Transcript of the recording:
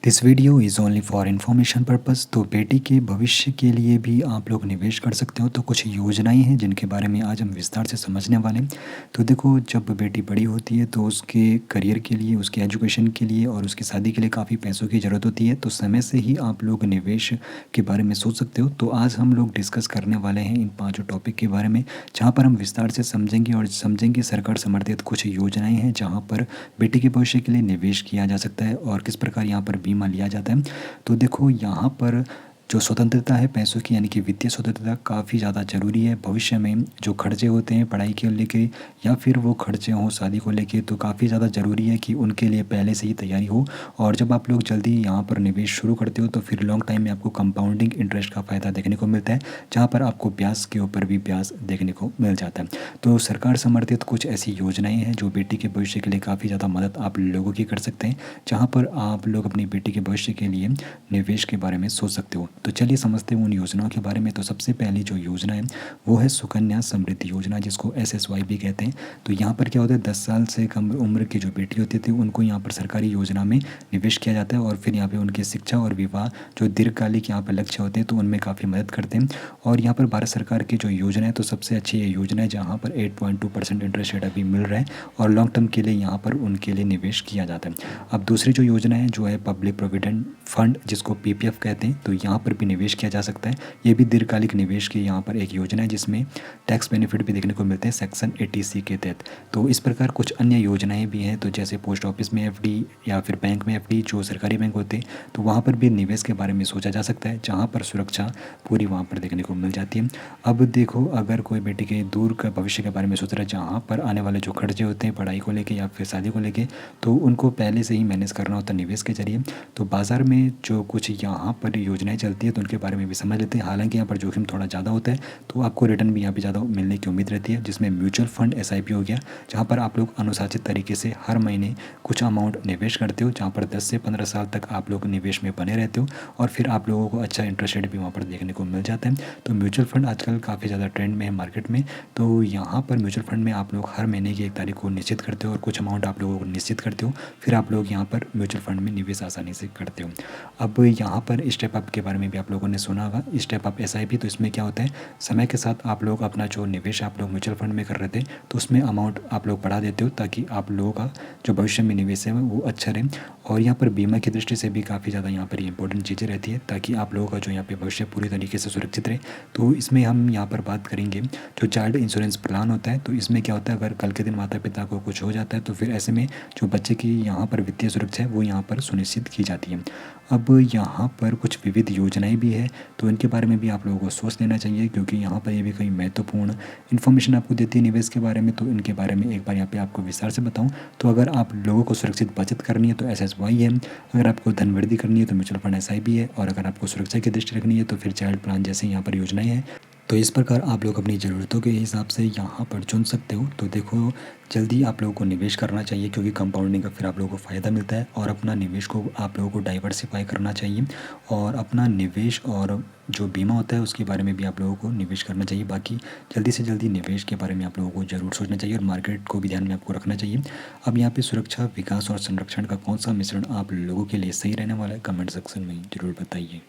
This video is only for information purpose. तो बेटी के भविष्य के लिए भी आप लोग निवेश कर सकते हो। तो कुछ योजनाएं हैं जिनके बारे में आज हम विस्तार से समझने वाले हैं। तो देखो, जब बेटी बड़ी होती है तो उसके करियर के लिए, उसके एजुकेशन के लिए और उसकी शादी के लिए काफ़ी पैसों की ज़रूरत होती है। तो समय से ही आप लोग निवेश के बारे में सोच सकते हो। तो आज हम लोग डिस्कस करने वाले हैं इन पाँचों टॉपिक के बारे में, जहाँ पर हम विस्तार से समझेंगे और समझेंगे सरकार समर्थित कुछ योजनाएं हैं जहाँ पर बेटी के भविष्य के लिए निवेश किया जा सकता है और किस प्रकार यहाँ पर बीमा लिया जाता है। तो देखो, यहाँ पर जो स्वतंत्रता है पैसों की, यानी कि वित्तीय स्वतंत्रता काफ़ी ज़्यादा ज़रूरी है। भविष्य में जो खर्चे होते हैं पढ़ाई के लेके या फिर वो खर्चे हों शादी को लेके, तो काफ़ी ज़्यादा ज़रूरी है कि उनके लिए पहले से ही तैयारी हो। और जब आप लोग जल्दी यहाँ पर निवेश शुरू करते हो तो फिर लॉन्ग टाइम में आपको कंपाउंडिंग इंटरेस्ट का फ़ायदा देखने को मिलता है, जहाँ पर आपको ब्याज के ऊपर भी ब्याज देखने को मिल जाता है। तो सरकार समर्थित कुछ ऐसी योजनाएं हैं जो बेटी के भविष्य के लिए काफ़ी ज़्यादा मदद आप लोगों की कर सकते हैं, जहाँ पर आप लोग अपनी बेटी के भविष्य के लिए निवेश के बारे में सोच सकते हो। तो चलिए समझते हैं उन योजनाओं के बारे में। तो सबसे पहली जो योजना है वो है सुकन्या समृद्धि योजना, जिसको SSY भी कहते हैं। तो यहाँ पर क्या होता है, 10 साल से कम उम्र की जो बेटी होती थी उनको यहाँ पर सरकारी योजना में निवेश किया जाता है और फिर यहाँ पे उनकी शिक्षा और विवाह जो दीर्घकालिक यहाँ पर लक्ष्य होते हैं तो उनमें काफ़ी मदद करते हैं। और यहाँ पर भारत सरकार की जो योजना है तो सबसे अच्छी ये योजना है, जहाँ पर 8.2% इंटरेस्ट रेट अभी मिल रहा है और लॉन्ग टर्म के लिए यहाँ पर उनके लिए निवेश किया जाता है। अब दूसरी जो योजना है जो है पब्लिक प्रोविडेंट फंड, जिसको PPF कहते हैं, तो यहाँ पर भी निवेश किया जा सकता है। ये भी दीर्घकालिक निवेश की यहाँ पर एक योजना है जिसमें टैक्स बेनिफिट भी देखने को मिलते हैं सेक्शन 80C के तहत। तो इस प्रकार कुछ अन्य योजनाएं भी हैं, तो जैसे पोस्ट ऑफिस में FD या फिर बैंक में FD, जो सरकारी बैंक होते हैं, तो वहाँ पर भी निवेश के बारे में सोचा जा सकता है, जहाँ पर सुरक्षा पूरी वहाँ पर देखने को मिल जाती है। अब देखो, अगर कोई बेटी के दूर का भविष्य के बारे में सोच रहा है, जहाँ पर आने वाले जो खर्चे होते हैं पढ़ाई को लेके या फिर शादी को लेके, तो उनको पहले से ही मैनेज करना होता है निवेश के जरिए। तो बाज़ार में जो कुछ यहाँ पर योजनाएं चलती है तो उनके बारे में भी समझ लेते हैं। हालांकि यहाँ पर जोखिम थोड़ा ज़्यादा होता है, तो आपको रिटर्न भी यहाँ पे ज़्यादा मिलने की उम्मीद रहती है, जिसमें म्यूचुअल फंड SIP हो गया, जहाँ पर आप लोग अनुशासित तरीके से हर महीने कुछ अमाउंट निवेश करते हो, जहाँ पर 10 से 15 साल तक आप लोग निवेश में बने रहते हो और फिर आप लोगों को अच्छा इंटरेस्ट रेट भी वहाँ पर देखने को मिल जाता है। तो म्यूचुअल फंड आजकल काफ़ी ज़्यादा ट्रेंड में है मार्केट में। तो यहाँ पर म्यूचुअल फंड में आप लोग हर महीने की 1 तारीख को निश्चित करते हो और कुछ अमाउंट आप लोगों को निश्चित करते हो, फिर आप लोग यहाँ पर म्यूचुअल फंड में निवेश आसानी से करते हो। अब यहाँ पर स्टेप अप के बारे में भी आप लोगों ने सुना होगा, स्टेप अप SIP। तो इसमें क्या होता है, समय के साथ आप लोग अपना जो निवेश आप लोग म्यूचुअल फंड में कर रहे थे तो उसमें अमाउंट आप लोग बढ़ा देते हो, ताकि आप लोगों का जो भविष्य में निवेश है वो अच्छा रहे। और यहाँ पर बीमा की दृष्टि से भी काफ़ी ज़्यादा यहाँ पर इंपॉर्टेंट चीज़ें रहती है, ताकि आप लोगों का जो यहाँ पे भविष्य पूरी तरीके से सुरक्षित रहे। तो इसमें हम यहाँ पर बात करेंगे जो चाइल्ड इंश्योरेंस प्लान होता है। तो इसमें क्या होता है, अगर कल के दिन माता पिता को कुछ हो जाता है तो फिर ऐसे में जो बच्चे की यहाँ पर वित्तीय सुरक्षा है वो यहाँ पर सुनिश्चित की जाती है। अब यहाँ पर कुछ विविध योजनाएं भी है, तो इनके बारे में भी आप लोगों को सोच लेना चाहिए, क्योंकि यहाँ पर ये भी कई महत्वपूर्ण इन्फॉर्मेशन आपको देती है निवेश के बारे में। तो इनके बारे में एक बार यहाँ पे आपको विस्तार से बताऊँ तो अगर आप लोगों को सुरक्षित बचत करनी है तो SSY है, अगर आपको धनवृद्धि करनी है तो म्यूचुअल फंड SIP है, और अगर आपको सुरक्षा की दृष्टि रखनी है तो फिर चाइल्ड प्लान जैसे यहाँ पर योजनाएं हैं। तो इस प्रकार आप लोग अपनी ज़रूरतों के हिसाब से यहाँ पर चुन सकते हो। तो देखो, जल्दी आप लोगों को निवेश करना चाहिए, क्योंकि कंपाउंडिंग का फिर आप लोगों को फ़ायदा मिलता है, और अपना निवेश को आप लोगों को डाइवर्सिफाई करना चाहिए, और अपना निवेश और जो बीमा होता है उसके बारे में भी आप लोगों को निवेश करना चाहिए। बाकी जल्दी से जल्दी निवेश के बारे में आप लोगों को ज़रूर सोचना चाहिए और मार्केट को भी ध्यान में आपको रखना चाहिए। अब यहाँ पे सुरक्षा, विकास और संरक्षण का कौन सा मिश्रण आप लोगों के लिए सही रहने वाला है, कमेंट सेक्शन में ज़रूर बताइए।